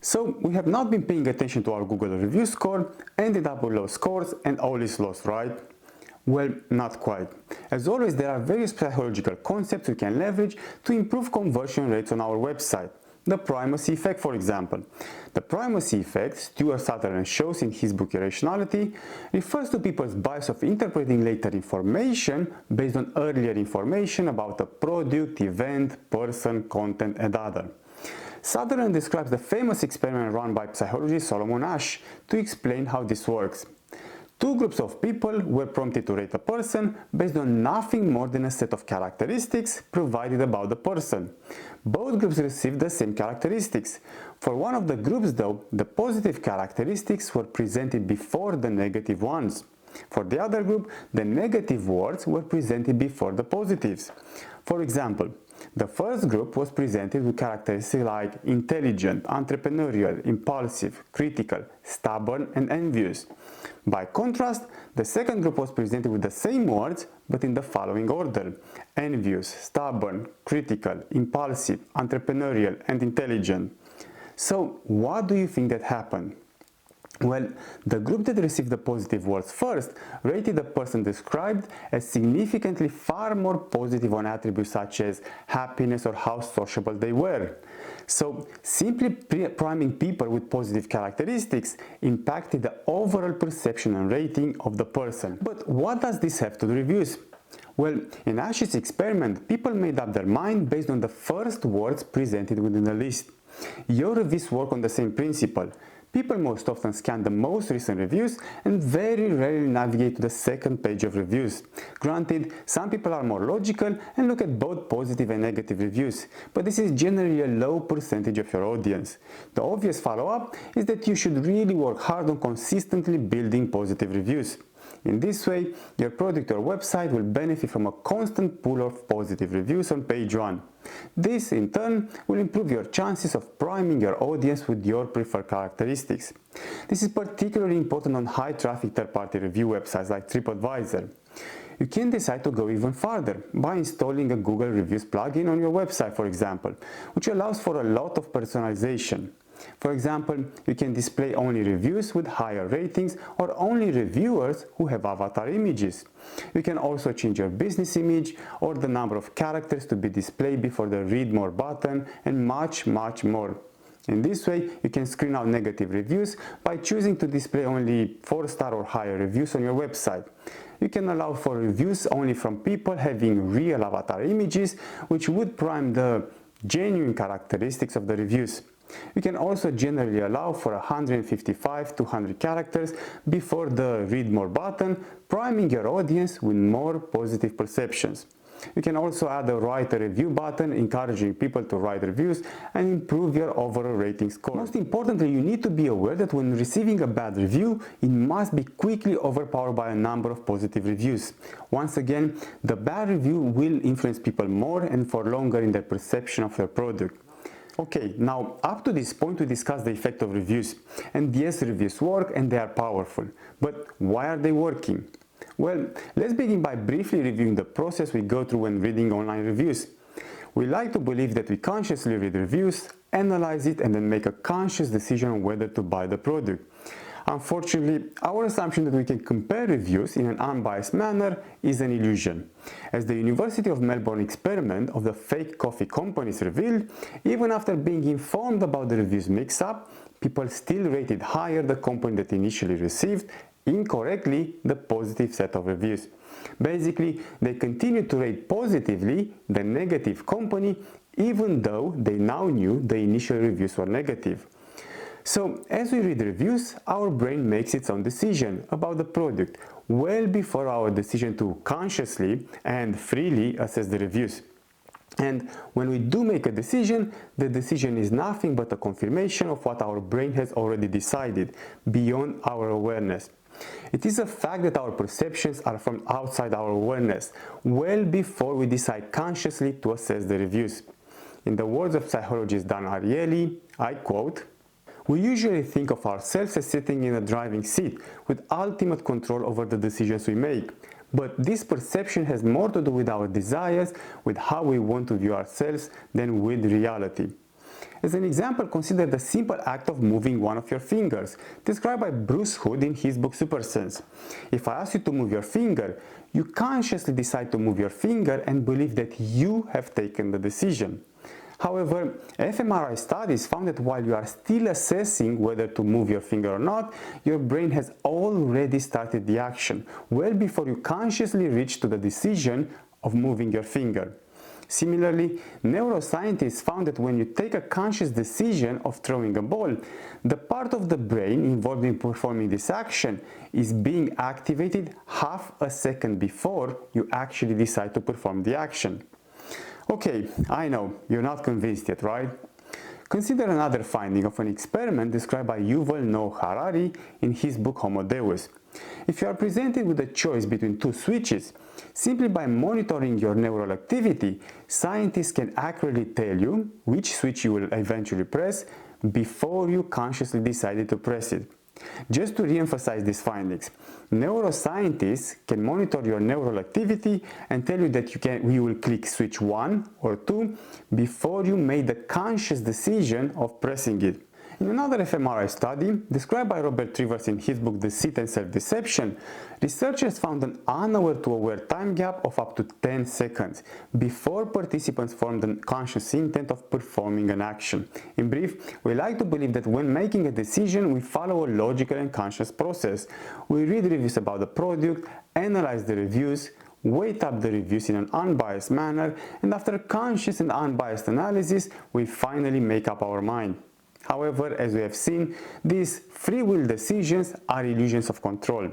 So we have not been paying attention to our Google review score, ended up with low scores, and all is lost, right? Well, not quite. As always, there are various psychological concepts we can leverage to improve conversion rates on our website. The primacy effect, for example. The primacy effect, Stuart Sutherland shows in his book Irrationality, refers to people's bias of interpreting later information based on earlier information about a product, event, person, content, and other. Sutherland describes the famous experiment run by psychologist Solomon Asch to explain how this works. Two groups of people were prompted to rate a person based on nothing more than a set of characteristics provided about the person. Both groups received the same characteristics. For one of the groups though, the positive characteristics were presented before the negative ones. For the other group, the negative words were presented before the positives. For example, the first group was presented with characteristics like intelligent, entrepreneurial, impulsive, critical, stubborn, and envious. By contrast, the second group was presented with the same words but in the following order: envious, stubborn, critical, impulsive, entrepreneurial, and intelligent. So, what do you think that happened? Well, the group that received the positive words first rated the person described as significantly far more positive on attributes such as happiness or how sociable they were. So, simply priming people with positive characteristics impacted the overall perception and rating of the person. But what does this have to do with reviews? Well, in Asch's experiment, people made up their mind based on the first words presented within the list. Your reviews work on the same principle. People most often scan the most recent reviews and very rarely navigate to the second page of reviews. Granted, some people are more logical and look at both positive and negative reviews, but this is generally a low percentage of your audience. The obvious follow-up is that you should really work hard on consistently building positive reviews. In this way, your product or website will benefit from a constant pool of positive reviews on page 1. This, in turn, will improve your chances of priming your audience with your preferred characteristics. This is particularly important on high-traffic third-party review websites like TripAdvisor. You can decide to go even farther by installing a Google Reviews plugin on your website, for example, which allows for a lot of personalization. For example, you can display only reviews with higher ratings or only reviewers who have avatar images. You can also change your business image or the number of characters to be displayed before the Read More button and much more. In this way, you can screen out negative reviews by choosing to display only 4-star or higher reviews on your website. You can allow for reviews only from people having real avatar images, which would prime the genuine characteristics of the reviews. You can also generally allow for 155 to 100 characters before the Read More button, priming your audience with more positive perceptions. You can also add a Write a Review button, encouraging people to write reviews and improve your overall rating score. Most importantly, you need to be aware that when receiving a bad review, it must be quickly overpowered by a number of positive reviews. Once again, the bad review will influence people more and for longer in their perception of their product. Okay, now up to this point we discussed the effect of reviews. And yes, reviews work and they are powerful. But why are they working? Well, let's begin by briefly reviewing the process we go through when reading online reviews. We like to believe that we consciously read reviews, analyze it, and then make a conscious decision on whether to buy the product. Unfortunately, our assumption that we can compare reviews in an unbiased manner is an illusion. As the University of Melbourne experiment of the fake coffee companies revealed, even after being informed about the reviews mix-up, people still rated higher the company that initially received incorrectly the positive set of reviews. Basically, they continued to rate positively the negative company even though they now knew the initial reviews were negative. So, as we read reviews, our brain makes its own decision about the product well before our decision to consciously and freely assess the reviews. And when we do make a decision, the decision is nothing but a confirmation of what our brain has already decided, beyond our awareness. It is a fact that our perceptions are from outside our awareness, well before we decide consciously to assess the reviews. In the words of psychologist Dan Ariely, I quote, "We usually think of ourselves as sitting in a driving seat with ultimate control over the decisions we make. But this perception has more to do with our desires, with how we want to view ourselves, than with reality." As an example, consider the simple act of moving one of your fingers, described by Bruce Hood in his book Super Sense. If I ask you to move your finger, you consciously decide to move your finger and believe that you have taken the decision. However, fMRI studies found that while you are still assessing whether to move your finger or not, your brain has already started the action, well before you consciously reach to the decision of moving your finger. Similarly, neuroscientists found that when you take a conscious decision of throwing a ball, the part of the brain involved in performing this action is being activated half a second before you actually decide to perform the action. Okay, I know, you're not convinced yet, right? Consider another finding of an experiment described by Yuval Noah Harari in his book Homo Deus. If you are presented with a choice between two switches, simply by monitoring your neural activity, scientists can accurately tell you which switch you will eventually press before you consciously decided to press it. Just to re-emphasize these findings, neuroscientists can monitor your neural activity and tell you that you will click switch 1 or 2 before you made the conscious decision of pressing it. In another fMRI study, described by Robert Rivers in his book Deceit and Self-Deception, researchers found an unaware to aware time gap of up to 10 seconds before participants formed the conscious intent of performing an action. In brief, we like to believe that when making a decision, we follow a logical and conscious process. We read reviews about the product, analyze the reviews, weight up the reviews in an unbiased manner, and after conscious and unbiased analysis, we finally make up our mind. However, as we have seen, these free will decisions are illusions of control.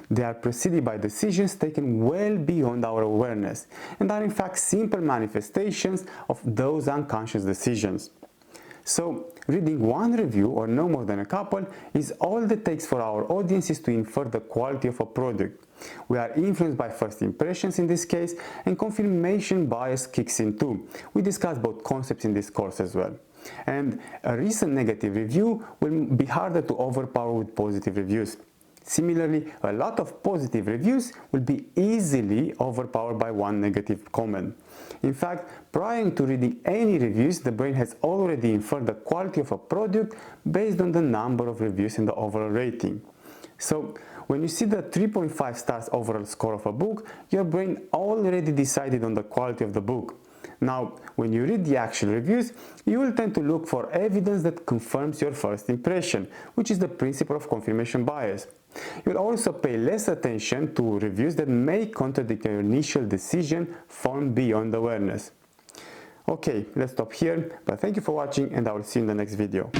They are preceded by decisions taken well beyond our awareness and are in fact simple manifestations of those unconscious decisions. So, reading one review or no more than a couple is all that takes for our audiences to infer the quality of a product. We are influenced by first impressions in this case, and confirmation bias kicks in too. We discussed both concepts in this course as well. And a recent negative review will be harder to overpower with positive reviews. Similarly, a lot of positive reviews will be easily overpowered by one negative comment. In fact, prior to reading any reviews, the brain has already inferred the quality of a product based on the number of reviews and the overall rating. So, when you see the 3.5 stars overall score of a book, your brain already decided on the quality of the book. Now, when you read the actual reviews, you will tend to look for evidence that confirms your first impression, which is the principle of confirmation bias. You'll also pay less attention to reviews that may contradict your initial decision formed beyond awareness. Okay, let's stop here, but thank you for watching and I will see you in the next video.